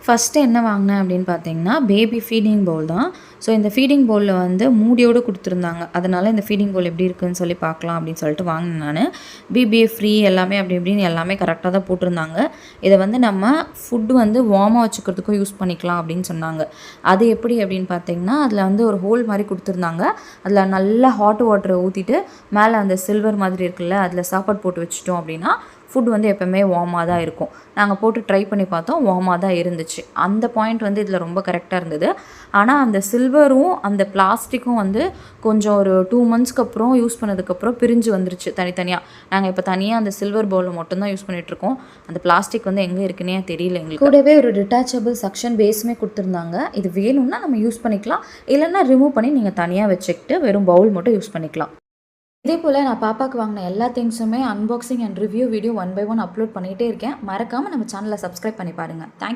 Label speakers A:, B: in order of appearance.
A: First என்ன வாங்கினேன் அப்படின்னு பார்த்தீங்கன்னா, பேபி ஃபீடிங் பவுல் தான். ஸோ இந்த ஃபீடிங் பவுலில் வந்து மூடியோடு கொடுத்துருந்தாங்க. அதனால் இந்த ஃபீடிங் பவுல் எப்படி இருக்குன்னு சொல்லி பார்க்கலாம் அப்படின்னு சொல்லிட்டு வாங்கினேன் நான். பிபிஏ ஃப்ரீ எல்லாமே அப்படி இப்படின்னு எல்லாமே கரெக்டாக தான் போட்டிருந்தாங்க. இதை வந்து நம்ம ஃபுட்டு வந்து வார்மாக வச்சுக்கிறதுக்கும் யூஸ் பண்ணிக்கலாம் அப்படின்னு சொன்னாங்க. அது எப்படி அப்படின்னு பார்த்தீங்கன்னா, அதில் வந்து ஒரு ஹோல் மாதிரி கொடுத்துருந்தாங்க. அதில் நல்லா ஹாட் வாட்டரை ஊற்றிட்டு மேலே அந்த சில்வர் மாதிரி இருக்குல்ல, அதில் சாப்பாடு போட்டு வச்சுட்டோம் அப்படின்னா ஃபுட் வந்து எப்போவுமே வார்மாக தான் இருக்கும். நாங்கள் போட்டு ட்ரை பண்ணி பார்த்தோம், வார்மாக தான் இருந்துச்சு. அந்த பாயிண்ட் வந்து இதில் ரொம்ப கரெக்டாக இருந்தது. ஆனால் அந்த சில்வரும் அந்த பிளாஸ்டிக்கும் வந்து கொஞ்சம் ஒரு 2 மந்த்ஸ்க்கு அப்புறம் யூஸ் பண்ணதுக்கப்புறம் பிரிஞ்சு வந்துருச்சு தனித்தனியாக. நாங்கள் இப்போ தனியாக அந்த சில்வர் பவுலில் மட்டும்தான் யூஸ் பண்ணிகிட்ருக்கோம். அந்த பிளாஸ்டிக் வந்து எங்கே இருக்குன்னே தெரியல எங்களுக்கு. கூடவே ஒரு டிட்டாச்சபிள் சக்ஷன் பேஸுமே கொடுத்துருந்தாங்க. இது வேணும்னா நம்ம யூஸ் பண்ணிக்கலாம், இல்லைன்னா ரிமூவ் பண்ணி நீங்கள் தனியாக வச்சுக்கிட்டு வெறும் பவுல் மட்டும் யூஸ் பண்ணிக்கலாம். இதே போல் நான் பாப்பாவுக்கு வாங்கின எல்லா திங்ஸுமே unboxing and review video 1 by 1 upload பண்ணிகிட்டே இருக்கேன். மறக்காமல் நம்ம சேனலை சப்ஸ்கிரைப் பண்ணி பாருங்கள். தேங்க்யூ.